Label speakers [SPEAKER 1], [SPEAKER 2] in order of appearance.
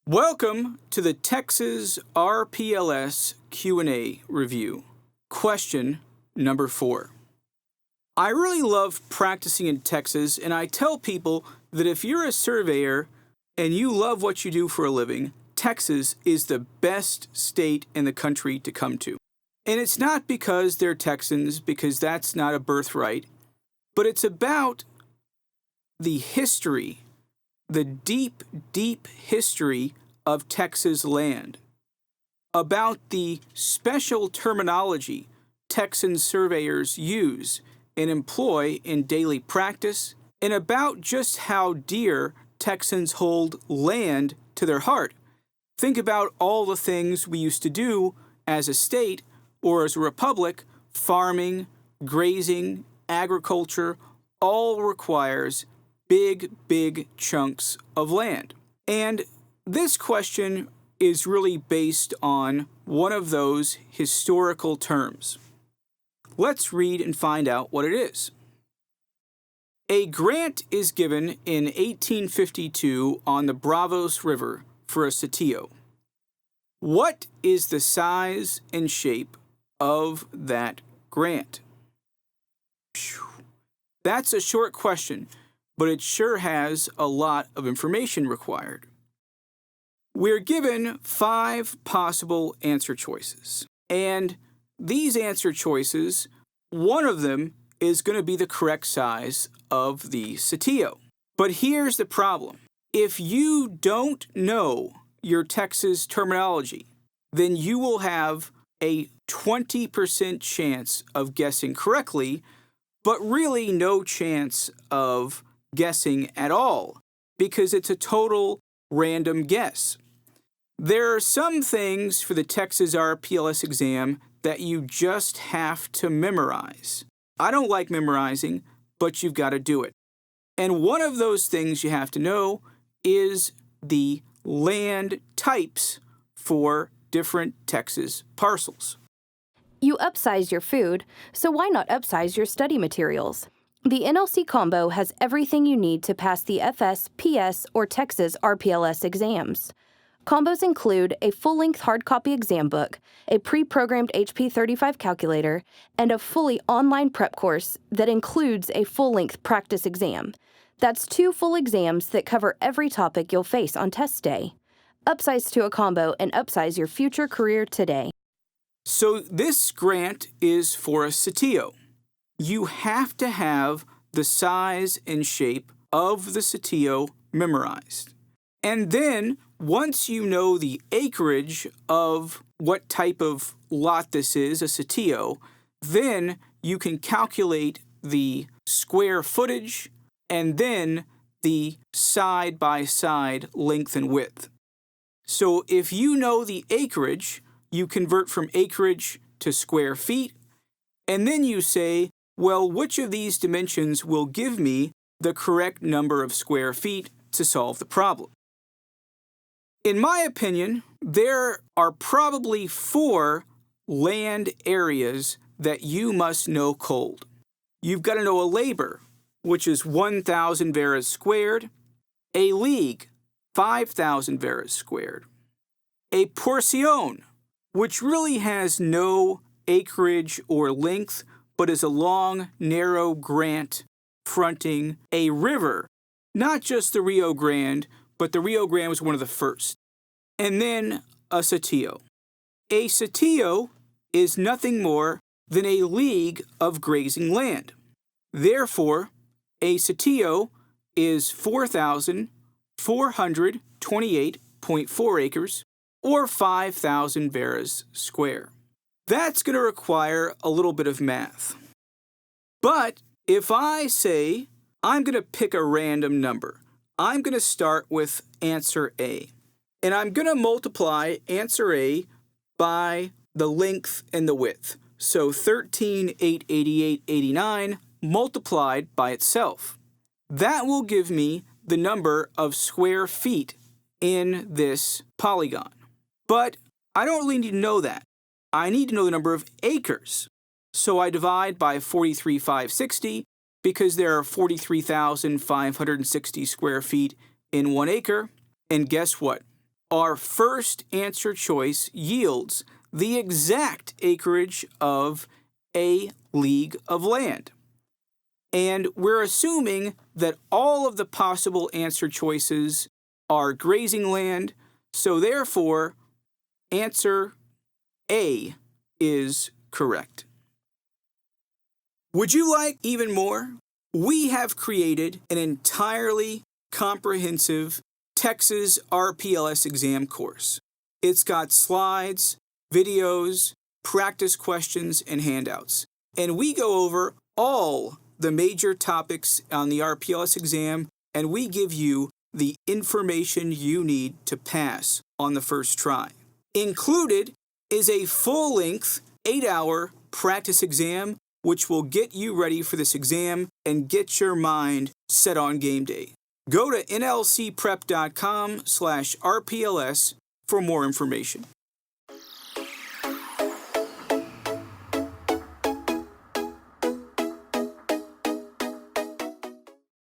[SPEAKER 1] Welcome to the Texas RPLS Q&A review. Question number 4. I really love practicing in Texas, and I tell people that if you're a surveyor and you love what you do for a living, Texas is the best state in the country to come to. And it's not because they're Texans, because that's not a birthright, but it's about the history, the deep, deep history of Texas land, about the special terminology Texan surveyors use and employ in daily practice, and about just how dear Texans hold land to their heart. Think about all the things we used to do as a state or as a republic. Farming, grazing, agriculture, all requires big, big chunks of land. And this question is really based on one of those historical terms. Let's read and find out what it is. A grant is given in 1852 on the Brazos River for a Sitio. What is the size and shape of that grant? That's a short question, but it sure has a lot of information required. We're given 5 possible answer choices, and these answer choices, one of them is going to be the correct size of the Sitio. But here's the problem. If you don't know your Texas terminology, then you will have a 20% chance of guessing correctly, but really no chance of guessing at all, because it's a total random guess. There are some things for the Texas RPLS exam that you just have to memorize. I don't like memorizing, but you've got to do it. And one of those things you have to know is the land types for different Texas parcels.
[SPEAKER 2] You upsize your food, so why not upsize your study materials? The NLC combo has everything you need to pass the FS, PS, or Texas RPLS exams. Combos include a full-length hard copy exam book, a pre-programmed HP 35 calculator, and a fully online prep course that includes a full-length practice exam. That's 2 full exams that cover every topic you'll face on test day. Upsize to a combo and upsize your future career today.
[SPEAKER 1] So this grant is for a Sitio. You have to have the size and shape of the Sitio memorized. And then, once you know the acreage of what type of lot this is, a Sitio, then you can calculate the square footage and then the side-by-side length and width. So if you know the acreage, you convert from acreage to square feet, and then you say, well, which of these dimensions will give me the correct number of square feet to solve the problem? In my opinion, there are probably 4 land areas that you must know cold. You've got to know a labor, which is 1,000 varas squared, a league, 5,000 varas squared, a porción, which really has no acreage or length, but is a long, narrow grant fronting a river, not just the Rio Grande, but the Rio Grande was one of the first. And then a Sitio. A Sitio is nothing more than a league of grazing land. Therefore, a Sitio is 4,428.4 acres, or 5,000 varas square. That's going to require a little bit of math. But if I say I'm going to pick a random number, I'm going to start with answer A. And I'm going to multiply answer A by the length and the width. So 13,888.89 multiplied by itself. That will give me the number of square feet in this polygon. But I don't really need to know that. I need to know the number of acres. So I divide by 43,560 because there are 43,560 square feet in 1 acre. And guess what? our first answer choice yields the exact acreage of a league of land. And we're assuming that all of the possible answer choices are grazing land, so therefore, answer A is correct. Would you like even more? We have created an entirely comprehensive Texas RPLS exam course. It's got slides, videos, practice questions, and handouts. And we go over all the major topics on the RPLS exam, and we give you the information you need to pass on the first try. Included is a full-length 8-hour practice exam, which will get you ready for this exam and get your mind set on game day. Go to nlcprep.com/RPLS for more information.